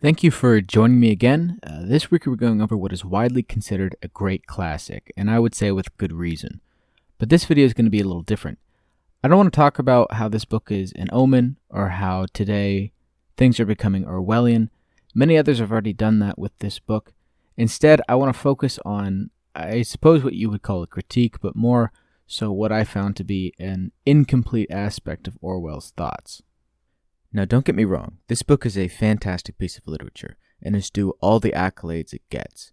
Thank you for joining me again. This week we're going over what is widely considered a great classic, and I would say with good reason. But this video is going to be a little different. I don't want to talk about how this book is an omen or how today things are becoming Orwellian. Many others have already done that with this book. Instead, I want to focus on, I suppose, what you would call a critique, but more so what I found to be an incomplete aspect of Orwell's thoughts. Now, don't get me wrong, this book is a fantastic piece of literature and is due all the accolades it gets.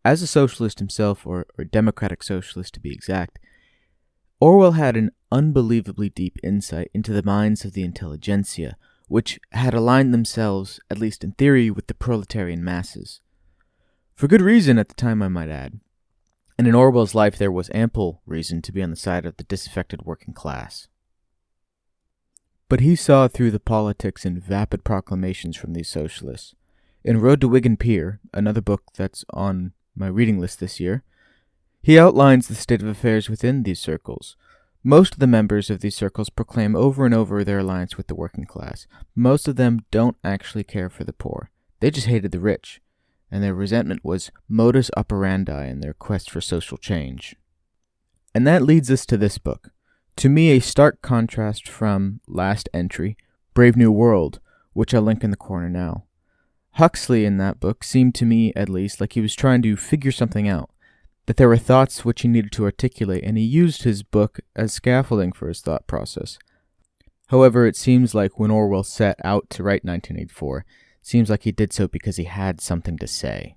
As a socialist himself, or democratic socialist to be exact, Orwell had an unbelievably deep insight into the minds of the intelligentsia, which had aligned themselves, at least in theory, with the proletarian masses. For good reason at the time, I might add. And in Orwell's life, there was ample reason to be on the side of the disaffected working class. But he saw through the politics and vapid proclamations from these socialists. In Road to Wigan Pier, another book that's on my reading list this year, he outlines the state of affairs within these circles. Most of the members of these circles proclaim over and over their alliance with the working class. Most of them don't actually care for the poor. They just hated the rich, and their resentment was modus operandi in their quest for social change. And that leads us to this book. To me, a stark contrast from last entry, Brave New World, which I'll link in the corner now. Huxley in that book seemed to me, at least, like he was trying to figure something out, that there were thoughts which he needed to articulate, and he used his book as scaffolding for his thought process. However, it seems like when Orwell set out to write 1984, it seems like he did so because he had something to say.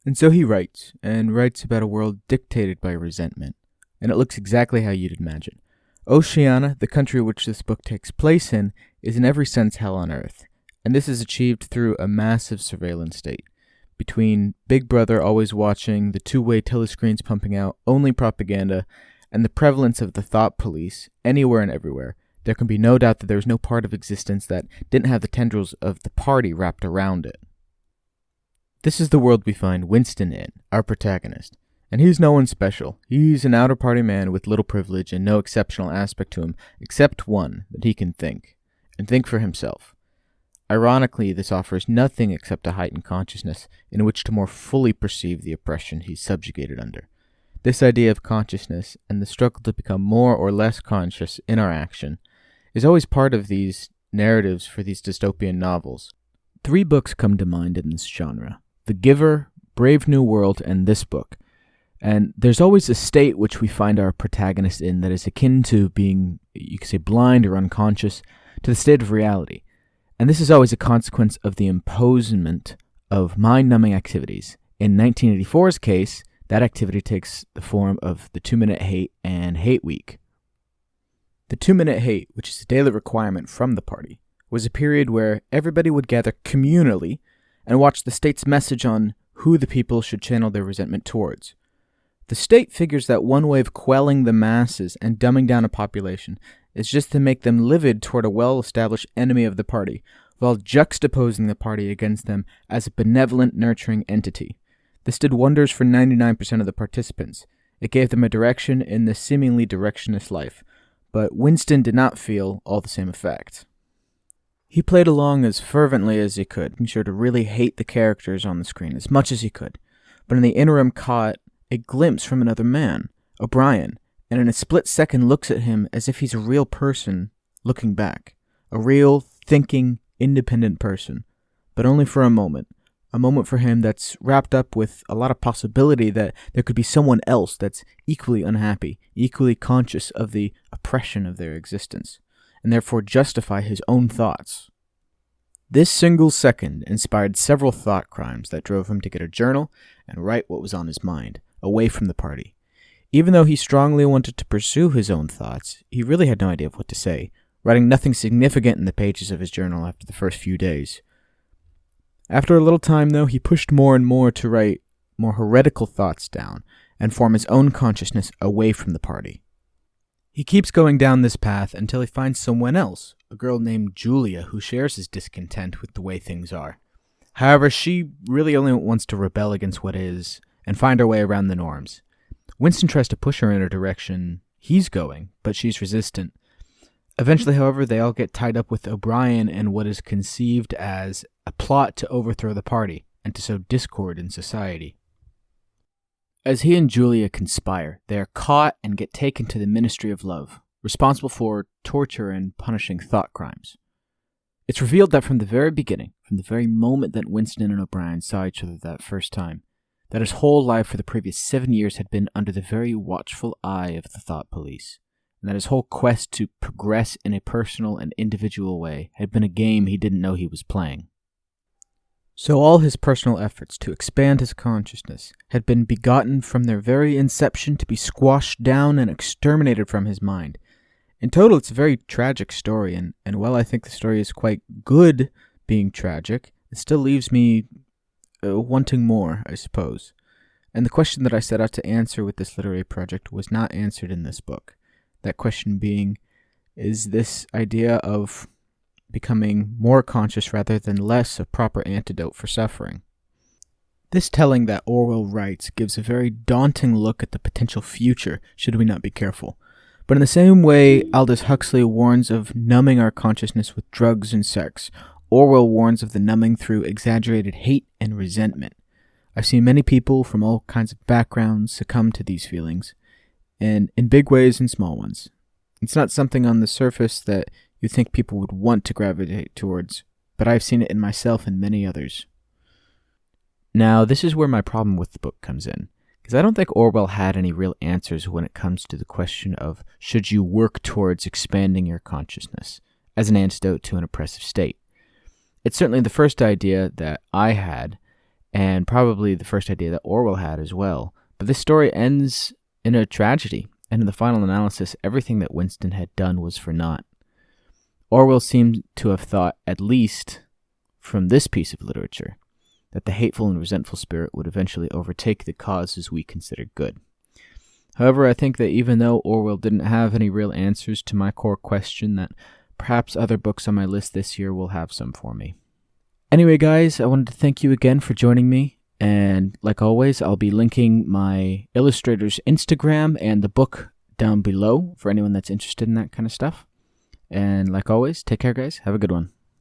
And so he writes, and writes about a world dictated by resentment, and it looks exactly how you'd imagine. Oceania, the country which this book takes place in, is in every sense hell on earth, and this is achieved through a massive surveillance state. Between Big Brother always watching, the two-way telescreens pumping out only propaganda, and the prevalence of the thought police anywhere and everywhere, there can be no doubt that there is no part of existence that didn't have the tendrils of the party wrapped around it. This is the world we find Winston in, our protagonist. And he's no one special. He's an outer party man with little privilege and no exceptional aspect to him, except one, that he can think, and think for himself. Ironically, this offers nothing except a heightened consciousness in which to more fully perceive the oppression he's subjugated under. This idea of consciousness, and the struggle to become more or less conscious in our action, is always part of these narratives for these dystopian novels. 3 books come to mind in this genre: The Giver, Brave New World, and this book. And there's always a state which we find our protagonist in that is akin to being, you could say, blind or unconscious to the state of reality. And this is always a consequence of the imposement of mind-numbing activities. In 1984's case, that activity takes the form of the 2-Minute Hate and Hate Week. The 2-Minute Hate, which is a daily requirement from the party, was a period where everybody would gather communally and watch the state's message on who the people should channel their resentment towards. The state figures that one way of quelling the masses and dumbing down a population is just to make them livid toward a well-established enemy of the party, while juxtaposing the party against them as a benevolent, nurturing entity. This did wonders for 99% of the participants. It gave them a direction in the seemingly directionless life, but Winston did not feel all the same effect. He played along as fervently as he could, making sure to really hate the characters on the screen as much as he could, but in the interim caught a glimpse from another man, O'Brien, and in a split second looks at him as if he's a real person looking back. A real, thinking, independent person. But only for a moment. A moment for him that's wrapped up with a lot of possibility that there could be someone else that's equally unhappy, equally conscious of the oppression of their existence, and therefore justify his own thoughts. This single second inspired several thought crimes that drove him to get a journal and write what was on his mind, away from the party. Even though he strongly wanted to pursue his own thoughts, he really had no idea of what to say, writing nothing significant in the pages of his journal after the first few days. After a little time, though, he pushed more and more to write more heretical thoughts down and form his own consciousness away from the party. He keeps going down this path until he finds someone else, a girl named Julia, who shares his discontent with the way things are. However, she really only wants to rebel against what is and find her way around the norms. Winston tries to push her in a direction he's going, but she's resistant. Eventually, however, they all get tied up with O'Brien in what is conceived as a plot to overthrow the party and to sow discord in society. As he and Julia conspire, they are caught and get taken to the Ministry of Love, responsible for torture and punishing thought crimes. It's revealed that from the very beginning, from the very moment that Winston and O'Brien saw each other that first time, that his whole life for the previous 7 years had been under the very watchful eye of the thought police, and that his whole quest to progress in a personal and individual way had been a game he didn't know he was playing. So all his personal efforts to expand his consciousness had been begotten from their very inception to be squashed down and exterminated from his mind. In total, it's a very tragic story, and while I think the story is quite good being tragic, it still leaves me wanting more, I suppose. And the question that I set out to answer with this literary project was not answered in this book. That question being, is this idea of becoming more conscious rather than less a proper antidote for suffering? This telling that Orwell writes gives a very daunting look at the potential future should we not be careful. But in the same way Aldous Huxley warns of numbing our consciousness with drugs and sex, Orwell warns of the numbing through exaggerated hate and resentment. I've seen many people from all kinds of backgrounds succumb to these feelings, and in big ways and small ones. It's not something on the surface that you think people would want to gravitate towards, but I've seen it in myself and many others. Now, this is where my problem with the book comes in, because I don't think Orwell had any real answers when it comes to the question of should you work towards expanding your consciousness as an antidote to an oppressive state. It's certainly the first idea that I had, and probably the first idea that Orwell had as well, but this story ends in a tragedy, and in the final analysis, everything that Winston had done was for naught. Orwell seemed to have thought, at least from this piece of literature, that the hateful and resentful spirit would eventually overtake the causes we consider good. However, I think that even though Orwell didn't have any real answers to my core question, that perhaps other books on my list this year will have some for me. Anyway, guys, I wanted to thank you again for joining me, and like always, I'll be linking my illustrator's Instagram and the book down below for anyone that's interested in that kind of stuff. And like always, take care, guys. Have a good one.